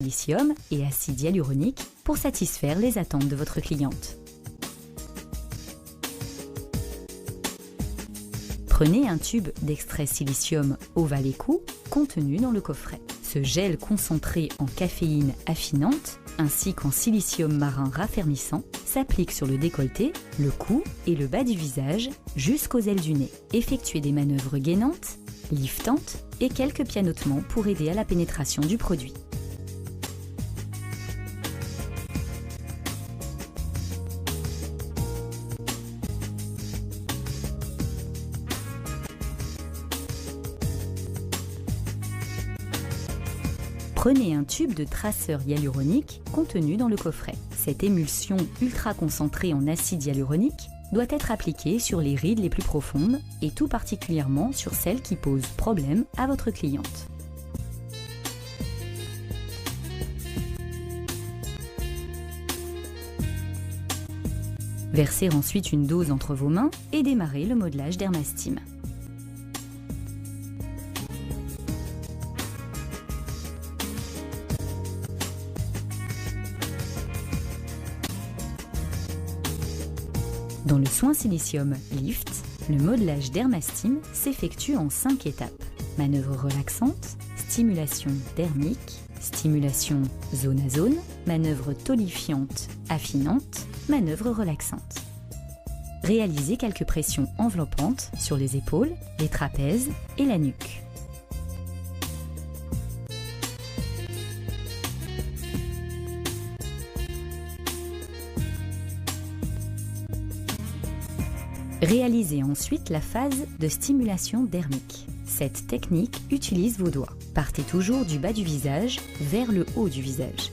silicium et acide hyaluronique pour satisfaire les attentes de votre cliente. Prenez un tube d'extrait silicium ovale écou contenu dans le coffret. Ce gel concentré en caféine affinante ainsi qu'en silicium marin raffermissant s'applique sur le décolleté, le cou et le bas du visage jusqu'aux ailes du nez. Effectuez des manœuvres gainantes, liftantes et quelques pianotements pour aider à la pénétration du produit. Prenez un tube de traceur hyaluronique contenu dans le coffret. Cette émulsion ultra concentrée en acide hyaluronique doit être appliquée sur les rides les plus profondes et tout particulièrement sur celles qui posent problème à votre cliente. Versez ensuite une dose entre vos mains et démarrez le modelage Dermastime. Dans le soin silicium Lift, le modelage Dermastime s'effectue en 5 étapes. Manœuvre relaxante, stimulation dermique, stimulation zone à zone, manœuvre tonifiante affinante, manœuvre relaxante. Réalisez quelques pressions enveloppantes sur les épaules, les trapèzes et la nuque. Réalisez ensuite la phase de stimulation dermique. Cette technique utilise vos doigts. Partez toujours du bas du visage vers le haut du visage.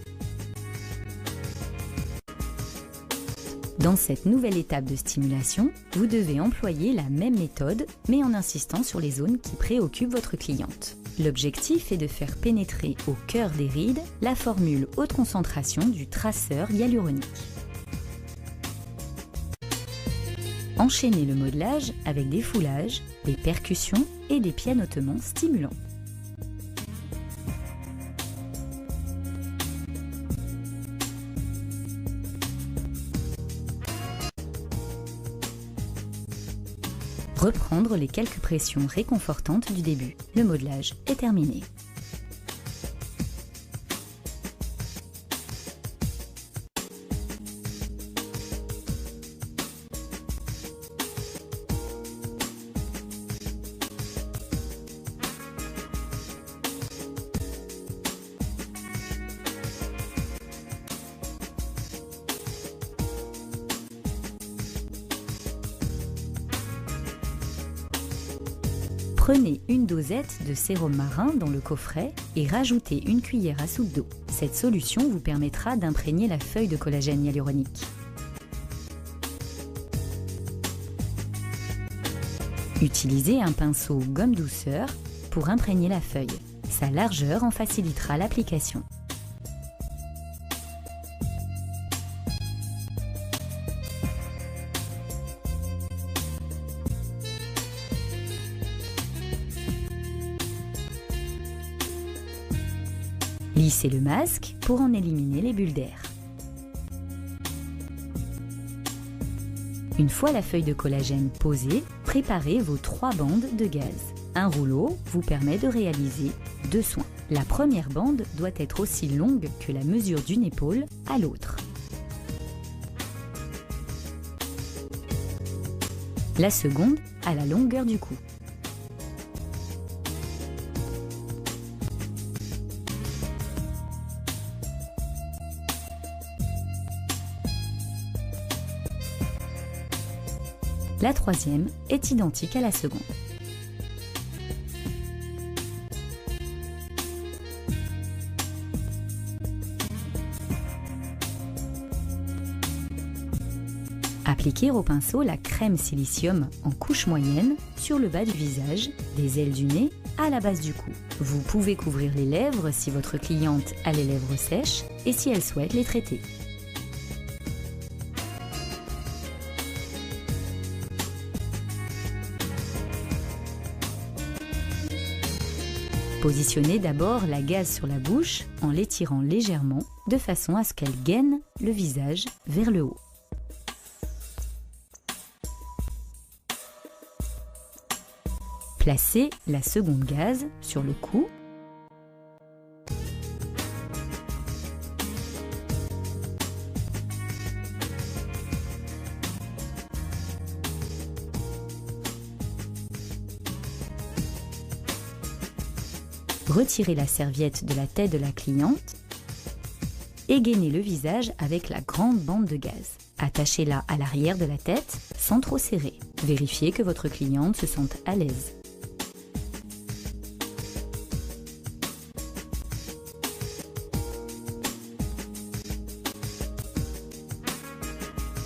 Dans cette nouvelle étape de stimulation, vous devez employer la même méthode, mais en insistant sur les zones qui préoccupent votre cliente. L'objectif est de faire pénétrer au cœur des rides la formule haute concentration du traceur hyaluronique. Enchaînez le modelage avec des foulages, des percussions et des pianotements stimulants. Reprendre les quelques pressions réconfortantes du début. Le modelage est terminé. Prenez une dosette de sérum marin dans le coffret et rajoutez une cuillère à soupe d'eau. Cette solution vous permettra d'imprégner la feuille de collagène hyaluronique. Utilisez un pinceau gomme douceur pour imprégner la feuille. Sa largeur en facilitera l'application. Lissez le masque pour en éliminer les bulles d'air. Une fois la feuille de collagène posée, préparez vos 3 bandes de gaz. Un rouleau vous permet de réaliser 2 soins. La première bande doit être aussi longue que la mesure d'une épaule à l'autre. La seconde à la longueur du cou. La troisième est identique à la seconde. Appliquez au pinceau la crème silicium en couche moyenne sur le bas du visage, des ailes du nez à la base du cou. Vous pouvez couvrir les lèvres si votre cliente a les lèvres sèches et si elle souhaite les traiter. Positionnez d'abord la gaze sur la bouche en l'étirant légèrement de façon à ce qu'elle gaine le visage vers le haut. Placez la seconde gaze sur le cou. Retirez la serviette de la tête de la cliente et gainez le visage avec la grande bande de gaz. Attachez-la à l'arrière de la tête sans trop serrer. Vérifiez que votre cliente se sente à l'aise.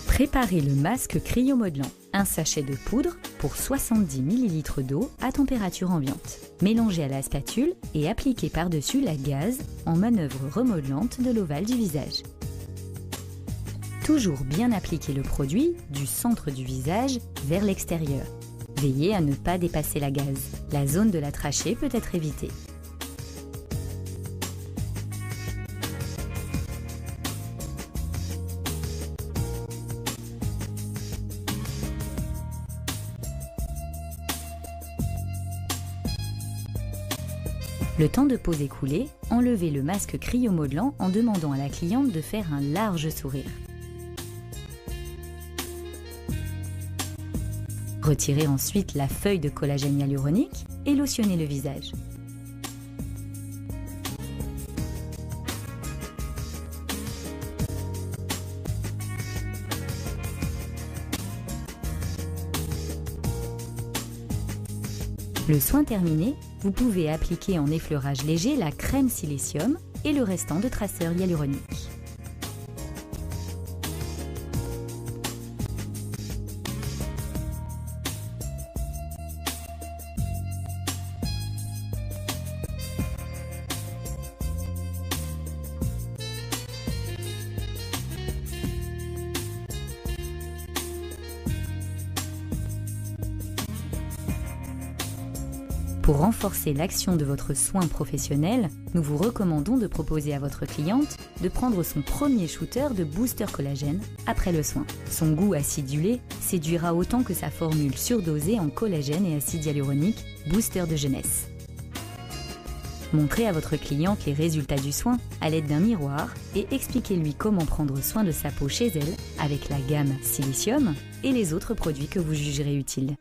Préparez le masque cryomodelant. Un sachet de poudre pour 70 ml d'eau à température ambiante. Mélangez à la spatule et appliquez par-dessus la gaze en manœuvre remodelante de l'ovale du visage. Toujours bien appliquer le produit du centre du visage vers l'extérieur. Veillez à ne pas dépasser la gaze. La zone de la trachée peut être évitée. Le temps de pause écoulé, enlevez le masque cryomodelant en demandant à la cliente de faire un large sourire. Retirez ensuite la feuille de collagène hyaluronique et lotionnez le visage. Le soin terminé, vous pouvez appliquer en effleurage léger la crème silicium et le restant de traceur hyaluronique. Pour renforcer l'action de votre soin professionnel, nous vous recommandons de proposer à votre cliente de prendre son premier shooter de booster collagène après le soin. Son goût acidulé séduira autant que sa formule surdosée en collagène et acide hyaluronique booster de jeunesse. Montrez à votre cliente les résultats du soin à l'aide d'un miroir et expliquez-lui comment prendre soin de sa peau chez elle avec la gamme Silicium et les autres produits que vous jugerez utiles.